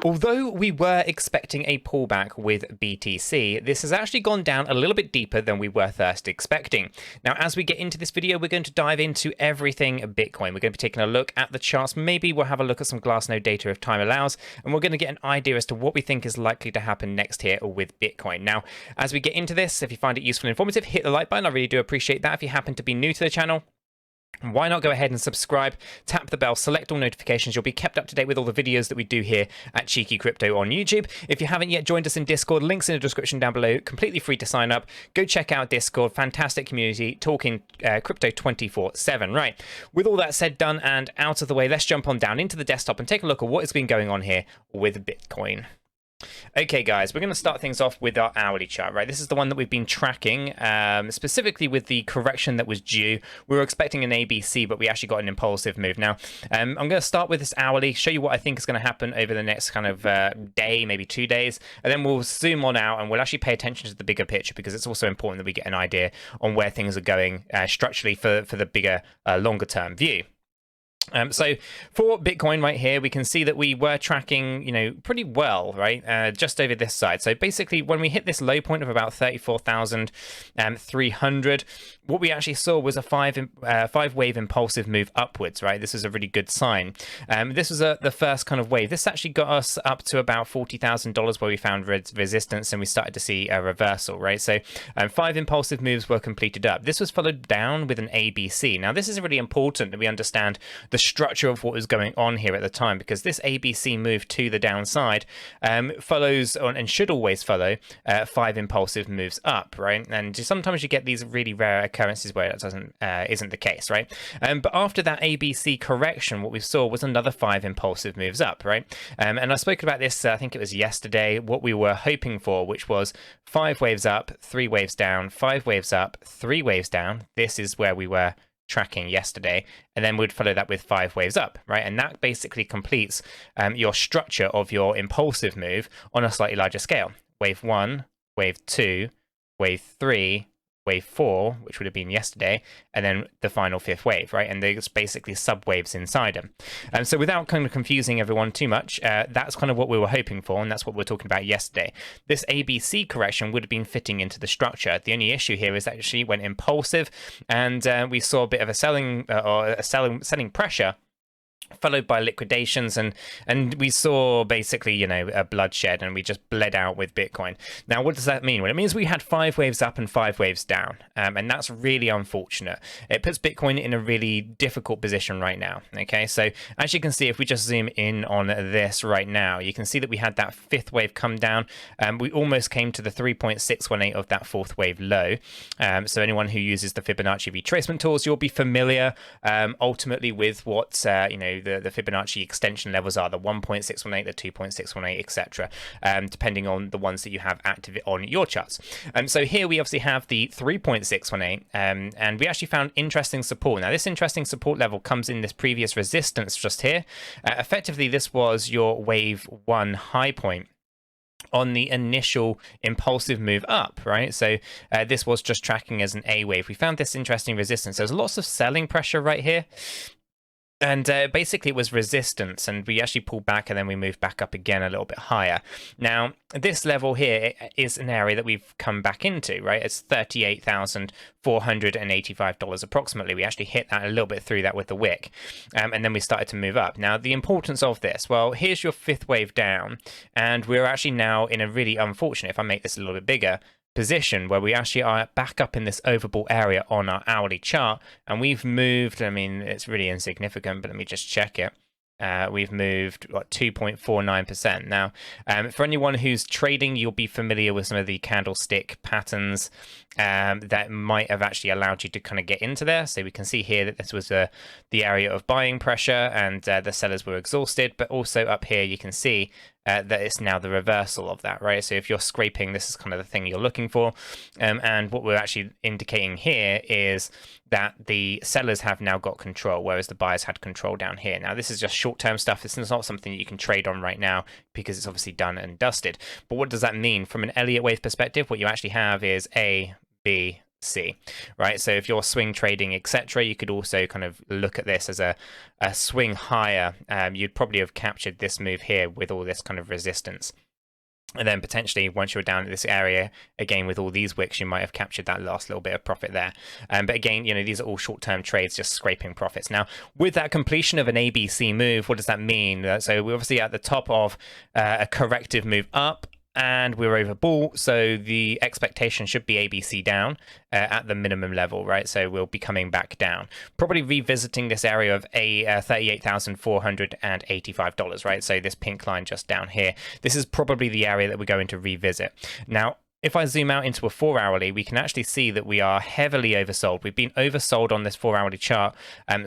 Although we were expecting a pullback with BTC, this has actually gone down a little bit deeper than we were first expecting. Now, as we get into this video, we're going to dive into everything Bitcoin. We're going to be taking a look at the charts. Maybe we'll have a look at some Glassnode data if time allows, and we're going to get an idea as to what we think is likely to happen next here with Bitcoin. Now, as we get into this, if you find it useful and informative, hit the like button. I really do appreciate that. If you happen to be new to the channel, why not go ahead and subscribe, tap the bell, select all notifications. You'll be kept up to date with all the videos that we do here at Cheeky Crypto on YouTube. If you haven't yet joined us in Discord, links in the description down below, completely free to sign up. Go check out Discord, fantastic community, talking crypto 24/7. Right, with all that said, done, and out of the way, let's jump on down into the desktop and take a look at what has been going on here with Bitcoin. Okay guys, we're going to start things off with our hourly chart, right? This is the one that we've been tracking, specifically with the correction that was due. We were expecting an ABC, but we actually got an impulsive move. Now, I'm going to start with this hourly, show you what I think is going to happen over the next kind of day, maybe 2 days, and then we'll zoom on out and we'll actually pay attention to the bigger picture, because it's also important that we get an idea on where things are going structurally for the bigger, longer term view. So for Bitcoin right here, we can see that we were tracking, pretty well, right? Just over this side. So basically, when we hit this low point of about 34,300, what we actually saw was a five-wave impulsive move upwards, right? This is a really good sign. This was the first kind of wave. This actually got us up to about $40,000 where we found resistance and we started to see a reversal, right? So 5 impulsive moves were completed up. This was followed down with an ABC. Now, this is really important that we understand the structure of what was going on here at the time, because this ABC move to the downside follows on, and should always follow 5 impulsive moves up, right? And sometimes you get these really rare occurrences where that isn't the case, right? But after that ABC correction, what we saw was another 5 impulsive moves up, right? And I spoke about this, I think it was yesterday, what we were hoping for, which was 5 waves up, 3 waves down, 5 waves up, 3 waves down. This is where we were tracking yesterday, and then we'd follow that with 5 waves up, right? And that basically completes your structure of your impulsive move on a slightly larger scale. Wave 1, wave 2, wave 3, wave 4, which would have been yesterday, and then the final 5th wave, right? And there's basically sub-waves inside them. So without kind of confusing everyone too much, that's kind of what we were hoping for, and that's what we were talking about yesterday. This ABC correction would have been fitting into the structure. The only issue here is that she went impulsive, and we saw a bit of a selling pressure, followed by liquidations, and we saw basically a bloodshed, and we just bled out with Bitcoin. Now, what does that mean? Well, it means we had 5 waves up and 5 waves down, and that's really unfortunate. It puts Bitcoin in a really difficult position right now. Okay, so as you can see, if we just zoom in on this right now, you can see that we had that 5th wave come down, and we almost came to the 3.618 of that 4th wave low. So anyone who uses the Fibonacci retracement tools, you'll be familiar ultimately with what the Fibonacci extension levels are, the 1.618, the 2.618, etc., depending on the ones that you have active on your charts. So here we obviously have the 3.618, and we actually found interesting support. Now, this interesting support level comes in this previous resistance just here. Effectively, this was your wave 1 high point on the initial impulsive move up, right? So this was just tracking as an A wave. We found this interesting resistance. There's lots of selling pressure right here. And basically it was resistance, and we actually pulled back and then we moved back up again a little bit higher. Now, this level here is an area that we've come back into, right? It's $38,485 approximately. We actually hit that a little bit through that with the wick, and then we started to move up. Now, the importance of this, well, here's your 5th wave down, and we're actually now in a really unfortunate, if I make this a little bit bigger, position where we actually are back up in this overbought area on our hourly chart, and we've moved, I mean, it's really insignificant, but let me just check it. We've moved, what, 2.49%. Now, for anyone who's trading, you'll be familiar with some of the candlestick patterns that might have actually allowed you to kind of get into there. So we can see here that this was the area of buying pressure, and the sellers were exhausted. But also up here, you can see that it's now the reversal of that, right? So if you're scraping, this is kind of the thing you're looking for. And what we're actually indicating here is that the sellers have now got control, whereas the buyers had control down here. Now, this is just short-term stuff. This is not something that you can trade on right now because it's obviously done and dusted. But what does that mean? From an Elliott wave perspective, what you actually have is A, B, C, right? So if you're swing trading, etc., you could also kind of look at this as a swing higher. You'd probably have captured this move here with all this kind of resistance. And then potentially once you're down at this area, again, with all these wicks, you might have captured that last little bit of profit there. But again, these are all short-term trades, just scraping profits. Now, with that completion of an ABC move, what does that mean? So we're obviously at the top of a corrective move up, and we're overbought, so the expectation should be ABC down at the minimum level, right? So we'll be coming back down, probably revisiting this area of $38,485, right? So this pink line just down here, this is probably the area that we're going to revisit. Now, if I zoom out into a 4-hourly, we can actually see that we are heavily oversold. We've been oversold on this 4-hourly chart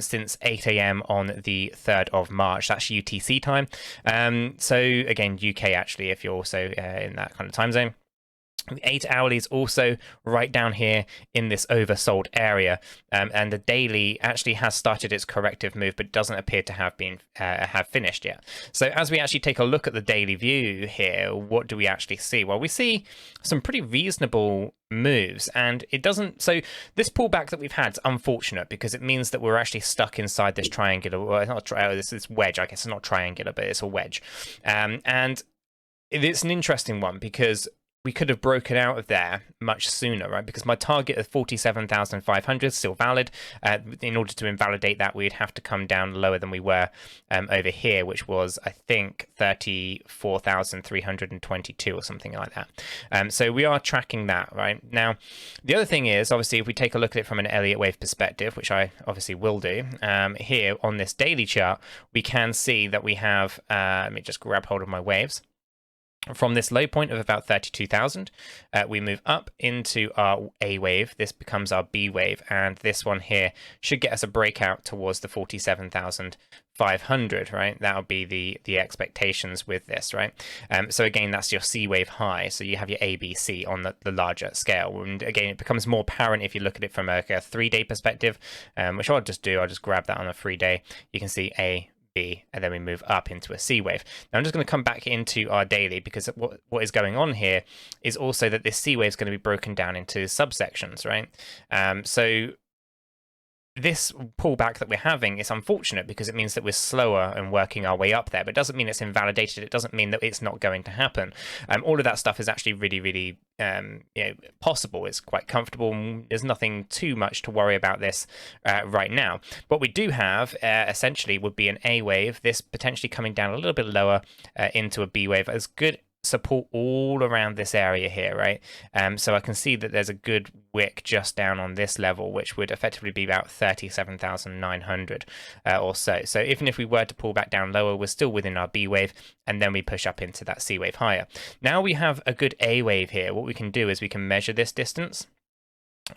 since 8 a.m. on the 3rd of March. That's UTC time. So again, UK actually, if you're also in that kind of time zone. The 8-hourly is also right down here in this oversold area, and the daily actually has started its corrective move, but doesn't appear to have been have finished yet. So as we actually take a look at the daily view here, what do we actually see? Well, we see some pretty reasonable moves, and it doesn't. So this pullback that we've had is unfortunate because it means that we're actually stuck inside this triangular. Well, it's not this wedge. I guess it's not triangular, but it's a wedge, and it's an interesting one because we could have broken out of there much sooner, right? Because my target of 47,500 is still valid. In order to invalidate that, we'd have to come down lower than we were over here, which was, I think, 34,322 or something like that. So we are tracking that, right? Now, the other thing is, obviously, if we take a look at it from an Elliott wave perspective, which I obviously will do, here on this daily chart, we can see that we have, let me just grab hold of my waves. From this low point of about 32,000, we move up into our A wave. This becomes our B wave, and this one here should get us a breakout towards the 47,500, right? That'll be the expectations with this, right? So again, that's your C wave high. So you have your ABC on the larger scale. And again, it becomes more apparent if you look at it from a 3-day perspective, which I'll just do. I'll just grab that on a 3-day. You can see A, B, and then we move up into a C wave. Now I'm just going to come back into our daily because what is going on here is also that this C wave is going to be broken down into subsections, right? So this pullback that we're having is unfortunate because it means that we're slower and working our way up there, but it doesn't mean it's invalidated. It doesn't mean that it's not going to happen. All of that stuff is actually really possible. It's quite comfortable. There's nothing too much to worry about this right now. What we do have essentially would be an A wave, this potentially coming down a little bit lower into a B wave as good support all around this area here, right? So I can see that there's a good wick just down on this level, which would effectively be about 37,900 or so. So even if we were to pull back down lower, we're still within our B wave, and then we push up into that C wave higher. Now we have a good A wave here. What we can do is we can measure this distance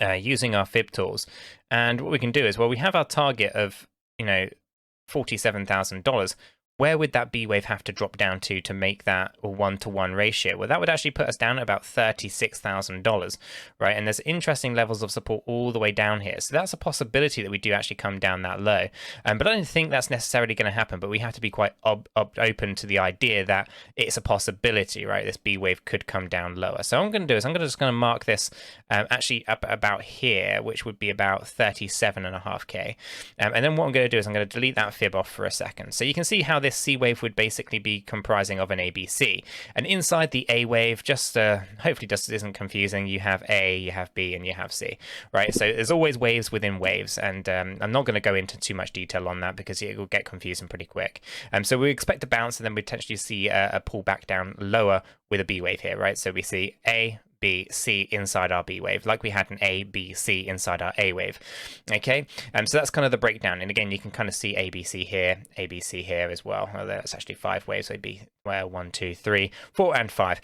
using our fib tools, and what we can do is, well, we have our target of $47,000. Where would that B wave have to drop down to make that a 1-to-1 ratio? Well, that would actually put us down at about $36,000, right? And there's interesting levels of support all the way down here. So that's a possibility that we do actually come down that low. But I don't think that's necessarily going to happen, but we have to be quite open to the idea that it's a possibility, right? This B wave could come down lower. So what I'm going to do is I'm just going to mark this actually up about here, which would be about 37.5K. And then what I'm going to do is I'm going to delete that fib off for a second. So you can see how this C wave would basically be comprising of an ABC, and inside the A wave, just hopefully just isn't confusing, you have A, you have B, and you have C, right? So there's always waves within waves, and I'm not going to go into too much detail on that because it will get confusing pretty quick. So we expect a bounce, and then we potentially see a pullback down lower with a B wave here, right? So we see A, B, C inside our B wave, like we had an A, B, C inside our A wave. Okay, so that's kind of the breakdown. And again, you can kind of see ABC here, ABC here as well. Well, that's actually 5 waves, so it'd be 1, 2, 3, 4, and 5.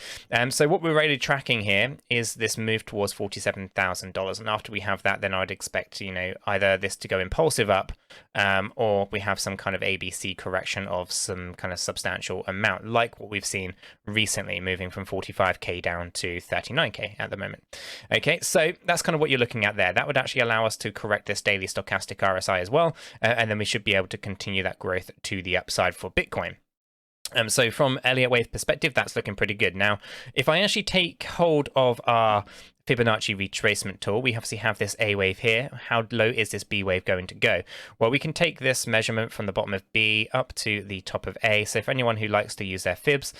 So what we're really tracking here is this move towards $47,000. And after we have that, then I'd expect, either this to go impulsive up, or we have some kind of ABC correction of some kind of substantial amount, like what we've seen recently, moving from 45K down to 39K at the moment. Okay, so that's kind of what you're looking at there. That would actually allow us to correct this daily stochastic RSI as well, and then we should be able to continue that growth to the upside for Bitcoin. So from Elliott wave perspective, that's looking pretty good. Now, if I actually take hold of our Fibonacci retracement tool, we obviously have this A wave here. How low is this B wave going to go? Well, we can take this measurement from the bottom of B up to the top of A. So for anyone who likes to use their fibs,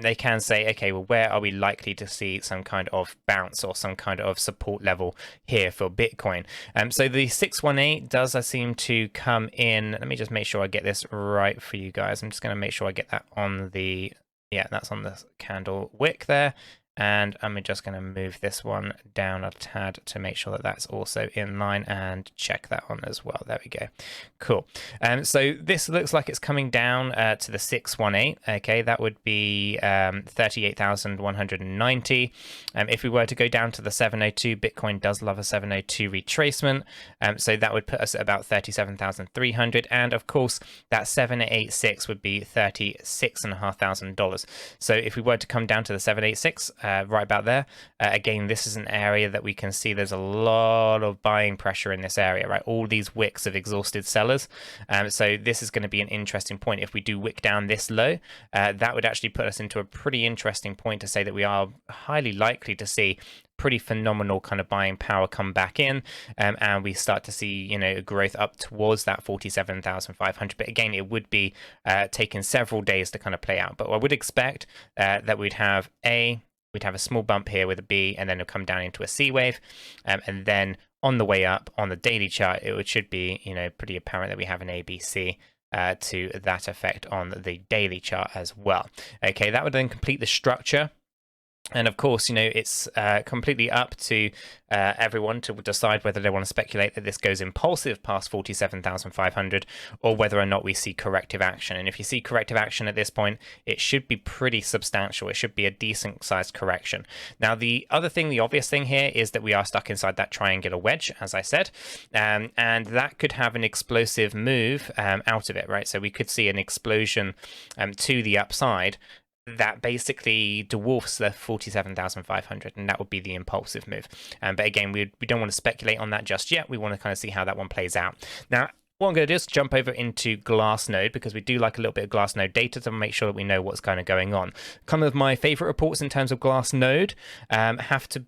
they can say, okay, well, where are we likely to see some kind of bounce or some kind of support level here for Bitcoin? So the 618 does seem to come in. Let me just make sure I get this right for you guys. I'm just going to make sure I get that on the, yeah, that's on the candle wick there. And I'm just going to move this one down a tad to make sure that that's also in line, and check that one as well. There we go. Cool. So this looks like it's coming down to the 618. Okay, that would be 38,190. If we were to go down to the 702, Bitcoin does love a 702 retracement. So that would put us at about 37,300. And of course, that 786 would be $36,500. So if we were to come down to the 786, right about there. Again, this is an area that we can see there's a lot of buying pressure in this area, right? All these wicks of exhausted sellers. So this is going to be an interesting point. If we do wick down this low, that would actually put us into a pretty interesting point to say that we are highly likely to see pretty phenomenal kind of buying power come back in, and we start to see, you know, growth up towards that 47,500. But again, it would be taking several days to kind of play out. But I would expect that we'd have a small bump here with a B, and then it'll come down into a C wave, and then on the way up on the daily chart, it should be, you know, pretty apparent that we have an ABC to that effect on the daily chart as well. Okay, that would then complete the structure. And of course, you know, it's completely up to everyone to decide whether they want to speculate that this goes impulsive past 47,500, or whether or not we see corrective action. And if you see corrective action at this point, it should be pretty substantial. It should be a decent sized correction. Now, the other thing, the obvious thing here is that we are stuck inside that triangular wedge, as I said, and that could have an explosive move out of it, right? So we could see an explosion to the upside that basically dwarfs the 47,500, and that would be the impulsive move. But again, we don't want to speculate on that just yet. We want to kind of see how that one plays out. Now, what I'm going to do is jump over into Glassnode, because we do like a little bit of Glassnode data to make sure that we know what's kind of going on. Some of my favorite reports in terms of Glassnode have to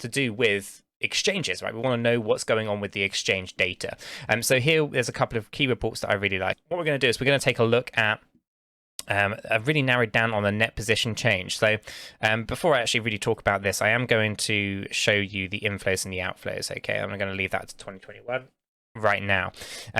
do with exchanges, right? We want to know what's going on with the exchange data. So here, there's a couple of key reports that I really like. What we're going to do is we're going to take a look at I've really narrowed down on the net position change. So before I actually really talk about this, I am going to show you the inflows and the outflows. Okay, I'm going to leave that to 2021 right now.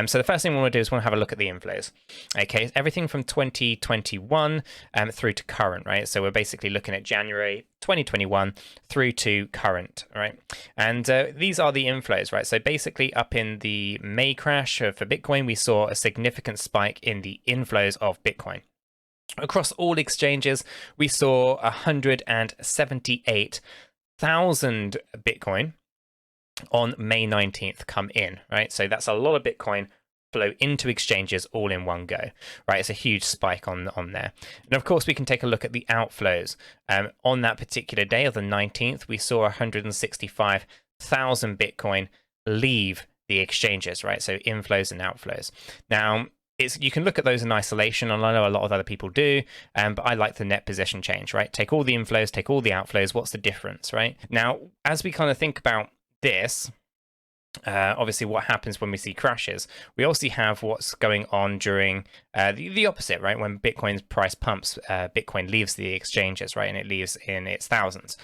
So the first thing we want to do is we want to have a look at the inflows. Okay, everything from 2021 through to current, right? So we're basically looking at January 2021 through to current, right? And these are the inflows, right? So basically up in the May crash for Bitcoin, we saw a significant spike in the inflows of Bitcoin. Across all exchanges, we saw 178,000 Bitcoin on May 19th come in, right? So that's a lot of Bitcoin flow into exchanges all in one go, right? It's a huge spike on there. And of course, we can take a look at the outflows. On that particular day of the 19th, we saw 165,000 Bitcoin leave the exchanges, right? So inflows and outflows. Now, you can look at those in isolation, and I know a lot of other people do, but I like the net position change, right? Take all the inflows, take all the outflows. What's the difference, right? Now, as we kind of think about this, obviously what happens when we see crashes, we also have what's going on during the opposite, right? When Bitcoin's price pumps, Bitcoin leaves the exchanges, right? And it leaves in its thousands.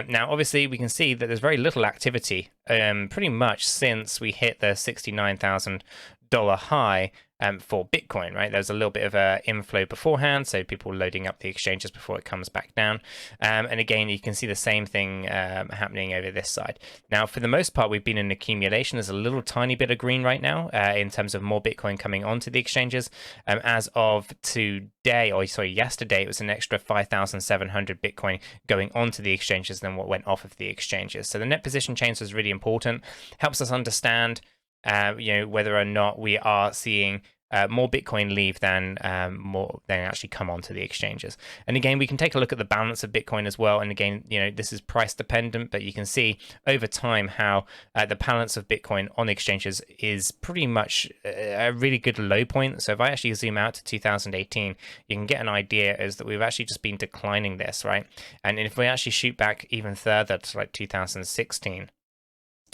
Now, obviously, we can see that there's very little activity pretty much since we hit the $69,000 high for Bitcoin, right? There's a little bit of a inflow beforehand, so people loading up the exchanges before it comes back down. And again, you can see the same thing happening over this side. Now, for the most part, we've been in accumulation. There's a little tiny bit of green right now in terms of more Bitcoin coming onto the exchanges. As of yesterday, it was an extra 5,700 Bitcoin going onto the exchanges than what went off of the exchanges. So the net position change is really important. Helps us understand whether or not we are seeing more Bitcoin leave than more than actually come onto the exchanges. And again, we can take a look at the balance of Bitcoin as well. And again, this is price dependent, but you can see over time how the balance of Bitcoin on exchanges is pretty much a really good low point. So if I actually zoom out to 2018, you can get an idea is that we've actually just been declining this, right? And if we actually shoot back even further to like 2016,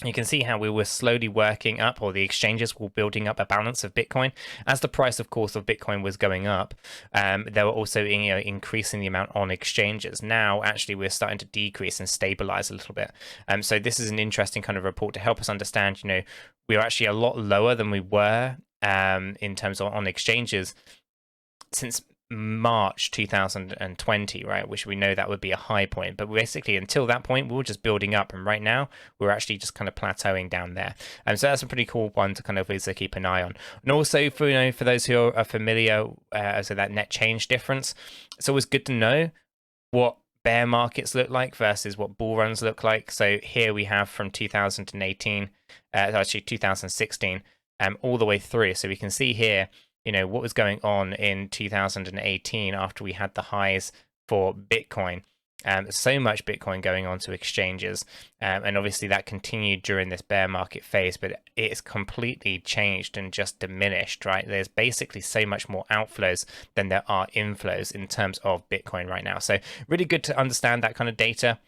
you can see how we were slowly working up, or the exchanges were building up a balance of Bitcoin. As the price, of course, of Bitcoin was going up, they were also increasing the amount on exchanges. Now, actually, we're starting to decrease and stabilize a little bit. So this is an interesting kind of report to help us understand, we're actually a lot lower than we were in terms of on exchanges since March 2020, right? Which we know that would be a high point, but basically until that point we were just building up, and right now we're actually just kind of plateauing down there. And so that's a pretty cool one to kind of keep an eye on. And also for those who are familiar, so that net change difference, it's always good to know what bear markets look like versus what bull runs look like. So here we have from 2018, actually 2016, all the way through. So we can see here what was going on in 2018 after we had the highs for Bitcoin. So much Bitcoin going on to exchanges, and obviously that continued during this bear market phase, but it's completely changed and just diminished, right? There's basically so much more outflows than there are inflows in terms of Bitcoin right now. So really good to understand that kind of data,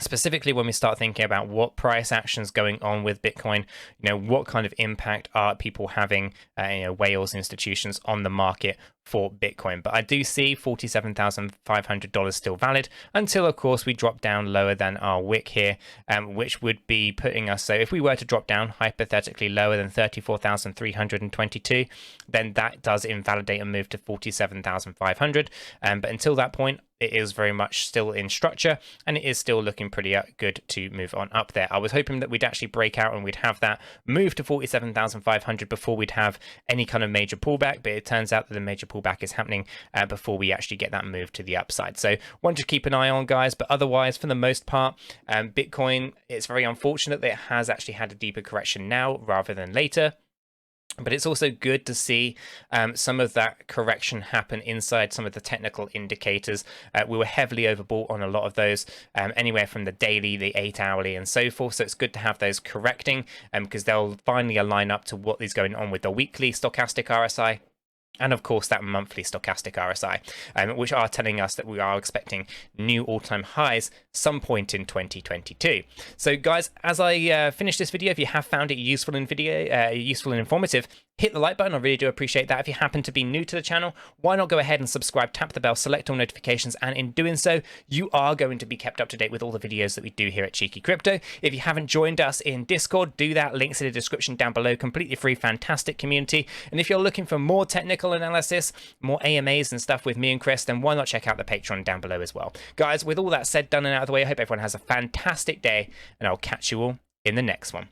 specifically when we start thinking about what price actions going on with Bitcoin, what kind of impact are people having, whales, institutions on the market for Bitcoin. But I do see $47,500 still valid until, of course, we drop down lower than our wick here, which would be putting us, so if we were to drop down hypothetically lower than 34,322, then that does invalidate a move to 47,500. But until that point, it is very much still in structure, and it is still looking pretty good to move on up there. I was hoping that we'd actually break out and we'd have that move to 47,500 before we'd have any kind of major pullback, but it turns out that the major pullback is happening before we actually get that move to the upside. So one to keep an eye on, guys. But otherwise, for the most part, Bitcoin, it's very unfortunate that it has actually had a deeper correction now rather than later. But it's also good to see some of that correction happen inside some of the technical indicators. We were heavily overbought on a lot of those, anywhere from the daily, the 8 hourly, and so forth. So it's good to have those correcting, because they'll finally align up to what is going on with the weekly stochastic RSI. And of course, that monthly stochastic RSI, which are telling us that we are expecting new all-time highs some point in 2022. So, guys, as I finish this video, if you have found it useful and informative, hit the like button. I really do appreciate that. If you happen to be new to the channel, why not go ahead and subscribe, tap the bell, select all notifications, and in doing so, you are going to be kept up to date with all the videos that we do here at Cheeky Crypto. If you haven't joined us in Discord, do that. Links in the description down below. Completely free, fantastic community. And if you're looking for more technical analysis, more AMAs and stuff with me and Chris, then why not check out the Patreon down below as well. Guys, with all that said, done and out of the way, I hope everyone has a fantastic day, and I'll catch you all in the next one.